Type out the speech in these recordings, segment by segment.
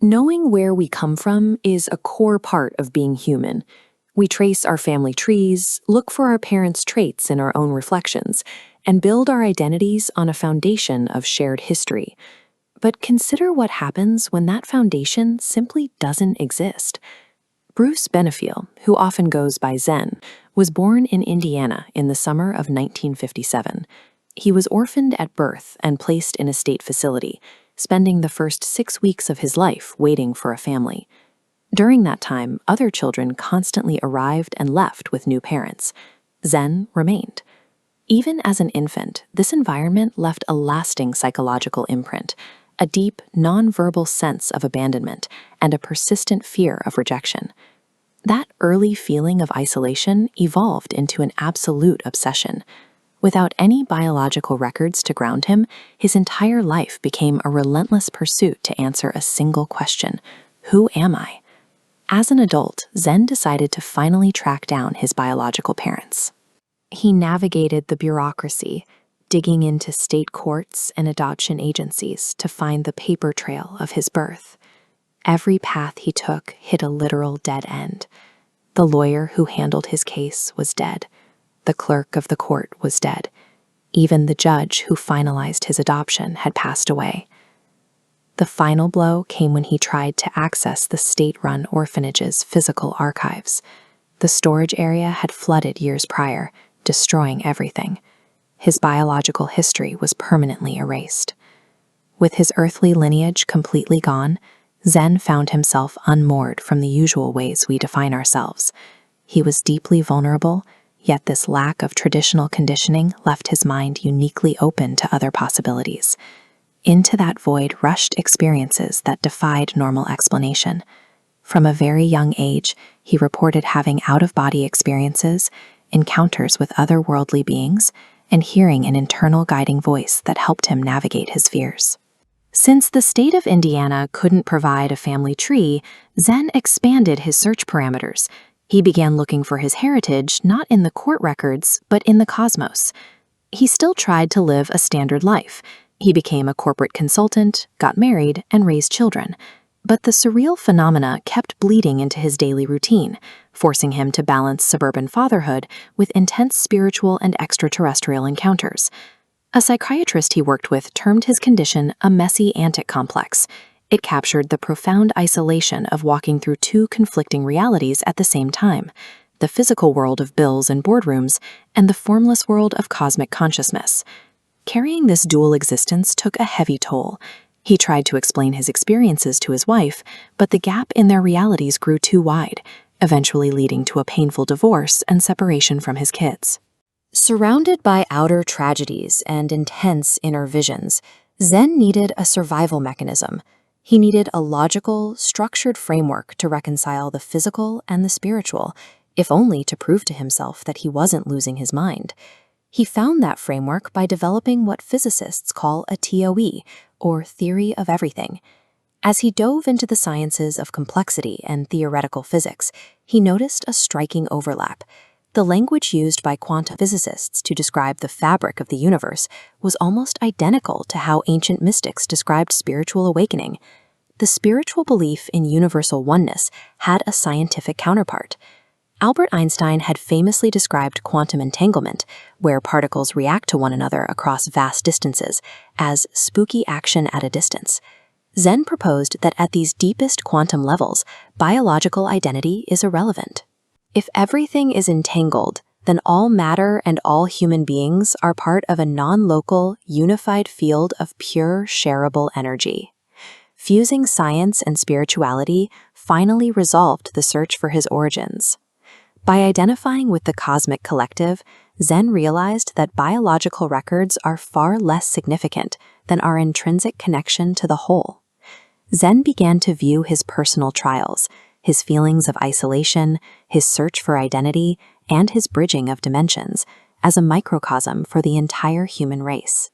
Knowing where we come from is a core part of being human. We trace our family trees, look for our parents' traits in our own reflections, and build our identities on a foundation of shared history. But consider what happens when that foundation simply doesn't exist. Bruce Benefiel, who often goes by Zen, was born in Indiana in the summer of 1957. He was orphaned at birth and placed in a state facility, spending the first 6 weeks of his life waiting for a family. During that time, other children constantly arrived and left with new parents. Zen remained. Even as an infant, this environment left a lasting psychological imprint, a deep, nonverbal sense of abandonment, and a persistent fear of rejection. That early feeling of isolation evolved into an absolute obsession. Without any biological records to ground him, his entire life became a relentless pursuit to answer a single question: who am I? As an adult, Zen decided to finally track down his biological parents. He navigated the bureaucracy, digging into state courts and adoption agencies to find the paper trail of his birth. Every path he took hit a literal dead end. The lawyer who handled his case was dead. The clerk of the court was dead. Even the judge who finalized his adoption had passed away. The final blow came when he tried to access the state-run orphanage's physical archives. The storage area had flooded years prior, destroying everything. His biological history was permanently erased. With his earthly lineage completely gone, Zen found himself unmoored from the usual ways we define ourselves. He was deeply vulnerable, yet this lack of traditional conditioning left his mind uniquely open to other possibilities. Into that void rushed experiences that defied normal explanation. From a very young age, he reported having out-of-body experiences, encounters with otherworldly beings, and hearing an internal guiding voice that helped him navigate his fears. Since the state of Indiana couldn't provide a family tree, Zen expanded his search parameters. He began looking for his heritage not in the court records, but in the cosmos. He still tried to live a standard life. He became a corporate consultant, got married, and raised children. But the surreal phenomena kept bleeding into his daily routine, forcing him to balance suburban fatherhood with intense spiritual and extraterrestrial encounters. A psychiatrist he worked with termed his condition a messy antic complex. It captured the profound isolation of walking through two conflicting realities at the same time: the physical world of bills and boardrooms, and the formless world of cosmic consciousness. Carrying this dual existence took a heavy toll. He tried to explain his experiences to his wife, but the gap in their realities grew too wide, eventually leading to a painful divorce and separation from his kids. Surrounded by outer tragedies and intense inner visions, Zen needed a survival mechanism. He needed a logical, structured framework to reconcile the physical and the spiritual, if only to prove to himself that he wasn't losing his mind. He found that framework by developing what physicists call a T.o.E, or theory of everything. As he dove into the sciences of complexity and theoretical physics, he noticed a striking overlap. The language used by quantum physicists to describe the fabric of the universe was almost identical to how ancient mystics described spiritual awakening. The spiritual belief in universal oneness had a scientific counterpart. Albert Einstein had famously described quantum entanglement, where particles react to one another across vast distances, as spooky action at a distance. Zen proposed that at these deepest quantum levels, biological identity is irrelevant. If everything is entangled, then all matter and all human beings are part of a non-local, unified field of pure, shareable energy. Fusing science and spirituality finally resolved the search for his origins. By identifying with the cosmic collective, Zen realized that biological records are far less significant than our intrinsic connection to the whole. Zen began to view his personal trials, his feelings of isolation, his search for identity, and his bridging of dimensions, as a microcosm for the entire human race.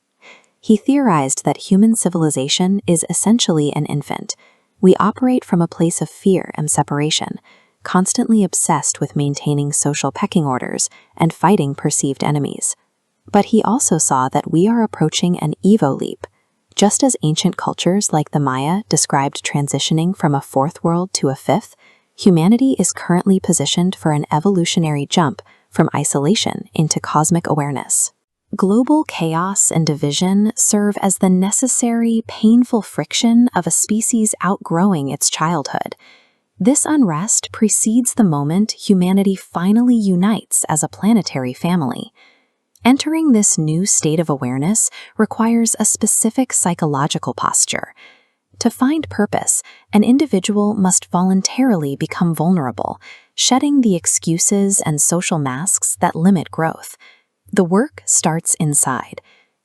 He theorized that human civilization is essentially an infant. We operate from a place of fear and separation, constantly obsessed with maintaining social pecking orders and fighting perceived enemies. But he also saw that we are approaching an Evo leap. Just as ancient cultures like the Maya described transitioning from a fourth world to a fifth, humanity is currently positioned for an evolutionary jump from isolation into cosmic awareness. Global chaos and division serve as the necessary, painful friction of a species outgrowing its childhood. This unrest precedes the moment humanity finally unites as a planetary family. Entering this new state of awareness requires a specific psychological posture. To find purpose, an individual must voluntarily become vulnerable, shedding the excuses and social masks that limit growth. The work starts inside.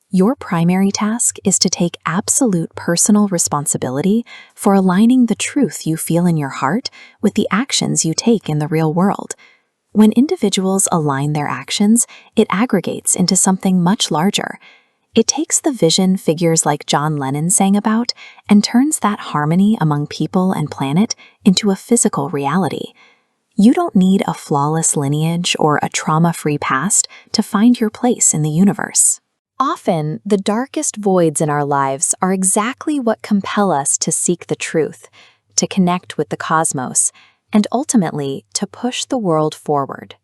Your primary task is to take absolute personal responsibility for aligning the truth you feel in your heart with the actions you take in the real world. When individuals align their actions, it aggregates into something much larger. It takes the vision figures like John Lennon sang about and turns that harmony among people and planet into a physical reality. You don't need a flawless lineage or a trauma-free past to find your place in the universe. Often, the darkest voids in our lives are exactly what compel us to seek the truth, to connect with the cosmos, and ultimately to push the world forward.